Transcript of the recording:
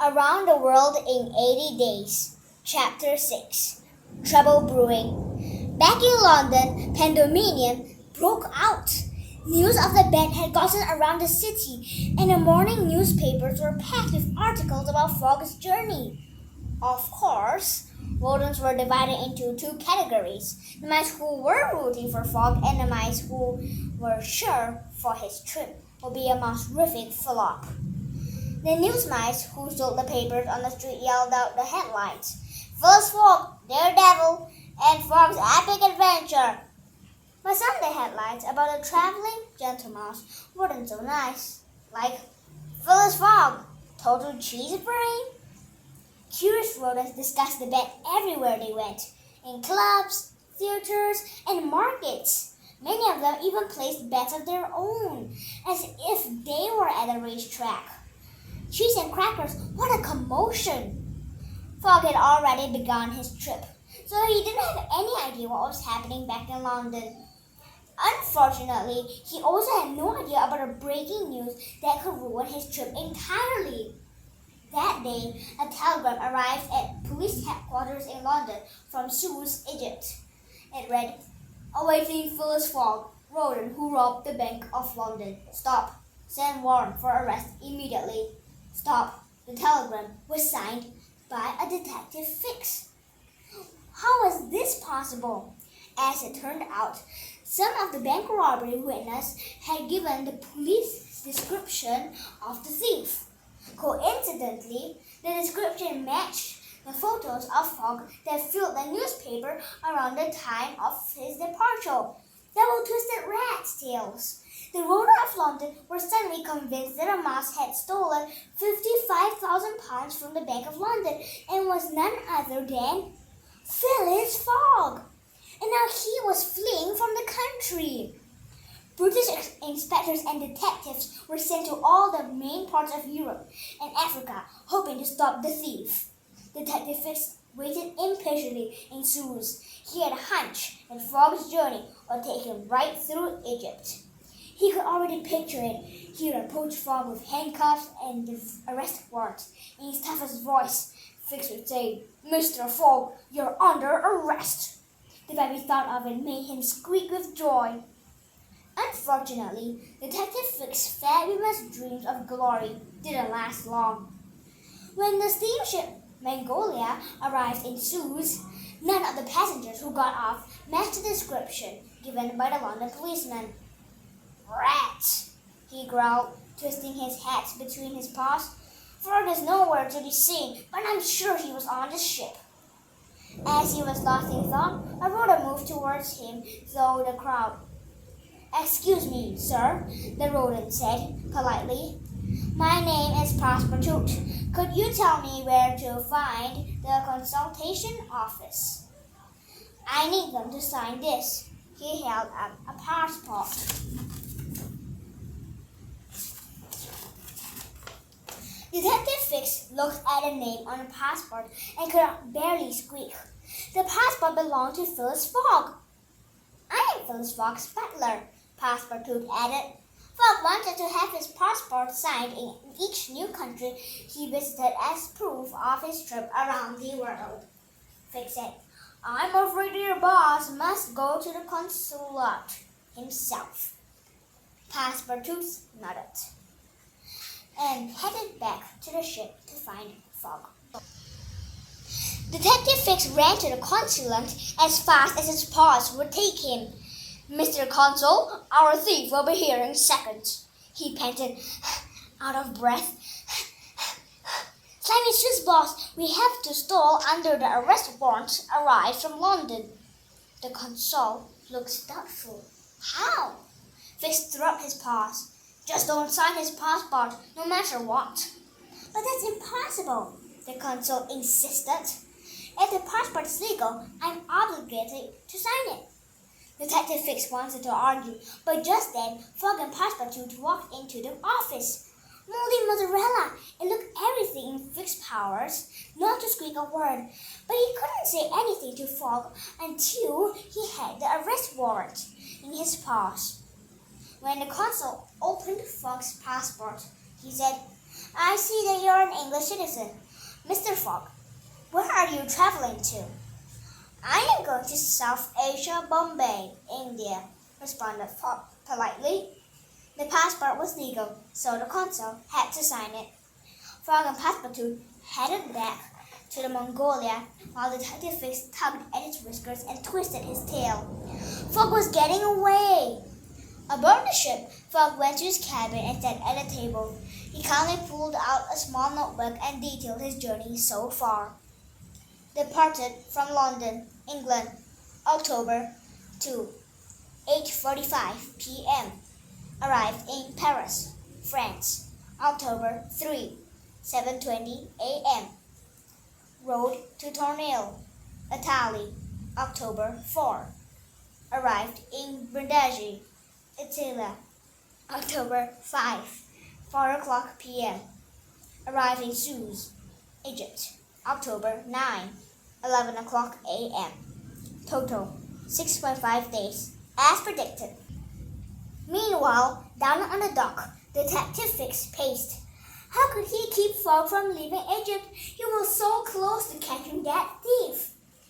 Around the World in 80 Days, Chapter 6, Trouble Brewing. Back in London, pandemonium broke out. News of the ban had gotten around the city, and the morning newspapers were packed with articles about Fogg's journey. Of course, voters were divided into two categories: the mice who were rooting for Fogg and the mice who were sure for his trip would be a most-rific flop. The news mice who sold the papers on the street yelled out the headlines: "Phyllis Fogg, Daredevil, and Fogg's Epic Adventure." But some of the headlines about the traveling gentlemouse weren't so nice, like "Phyllis Fogg, Total Cheese Brain." Curious rodents discussed the bet everywhere they went, in clubs, theaters, and markets. Many of them even placed bets of their own, as if they were at a racetrack. Cheese and crackers, what a commotion! Fogg had already begun his trip, so he didn't have any idea what was happening back in London. Unfortunately, he also had no idea about a breaking news that could ruin his trip entirely. That day, a telegram arrived at police headquarters in London from Suez, Egypt. It read, "Awaiting Phyllis Fogg, rodent who robbed the Bank of London. Stop. Send warrant for arrest immediately. Stop." The telegram was signed by a Detective Fix. How was this possible? As it turned out, some of the bank robbery witnesses had given the police description of the thief. Coincidentally, the description matched the photos of Fogg that filled the newspaper around the time of his departure. Double-twisted rat's tails. The rodent of London were suddenly convinced that a mouse had stolen £55,000 from the Bank of London and was none other than Phyllis Fogg. And now he was fleeing from the country. British inspectors and detectives were sent to all the main parts of Europe and Africa, hoping to stop the thief. Detective Fix waited impatiently in Suez. He had a hunch that Fogg's journey would take him right through Egypt. He could already picture it. He would approach Fogg with handcuffs and the arrest warrant. In his toughest voice, Fix would say, "Mr. Fogg, you're under arrest." The very thought of it made him squeak with joy. Unfortunately, Detective Fix's fabulous dreams of glory didn't last long. When the steamship Mongolia arrived in Suez, none of the passengers who got off matched the description given by the London policeman. "Rats," he growled, twisting his hat between his paws. "Fogg is nowhere to be seen, but I'm sure he was on the ship." As he was lost in thought, a rodent moved towards him through the crowd. "Excuse me, sir," the rodent said politely. "My name is Passepartout. Could you tell me where to find the consultation office?" "I need them to sign this." He held up a passport. Detective Fix looked at the name on the passport and could barely squeak. The passport belonged to Phyllis Fogg. "I am Phyllis Fogg's butler," Passepartout added. Fogg wanted to have his passport signed in each new country he visited as proof of his trip around the world. Fix said, "I'm afraid your boss must go to the consulate himself." Passepartout nodded and headed back to the ship to find Fogg. Detective Fix ran to the consulate as fast as his paws would take him. "Mr. Consul, our thief will be here in seconds," he panted, out of breath. "Slimy Swiss boss, we have to stall under the arrest warrant arrived from London." The consul looked doubtful. "How?" Fix threw up his paws. "Just don't sign his passport, no matter what." "But that's impossible," the consul insisted. "If the passport is legal, I'm obligated to sign it." Detective Fix wanted to argue, but just then Fogg and Passepartout walked into the office. Moldy mozzarella! It looked everything in Fix's powers not to squeak a word, but he couldn't say anything to Fogg until he had the arrest warrant in his paws. When the consul opened Fogg's passport, he said, I see that you're an English citizen. Mr. Fogg, where are you traveling to? I am going to South Asia, Bombay, India, responded Fogg politely. The passport was legal, so the consul had to sign it. Fogg and Passepartout headed back to the Mongolia while Detective Fix tugged at his whiskers and twisted his tail. Fogg was getting away. Aboard the ship, Fogg went to his cabin and sat at a table. He calmly pulled out a small notebook and detailed his journey so far. Departed from London, England, October 2, 8:45 p.m. Arrived in Paris, France, October 3, 7:20 a.m. Rode to Tournai, Italy, October 4. Arrived in Brindisi, Italy, October 5, 4 p.m. Arrived in Suez, Egypt, October 9, 11 a.m. Total 6.5 days, as predicted. Meanwhile, down on the dock, Detective Fix paced. How could he keep Fogg from leaving Egypt? He was so close to catching that thief.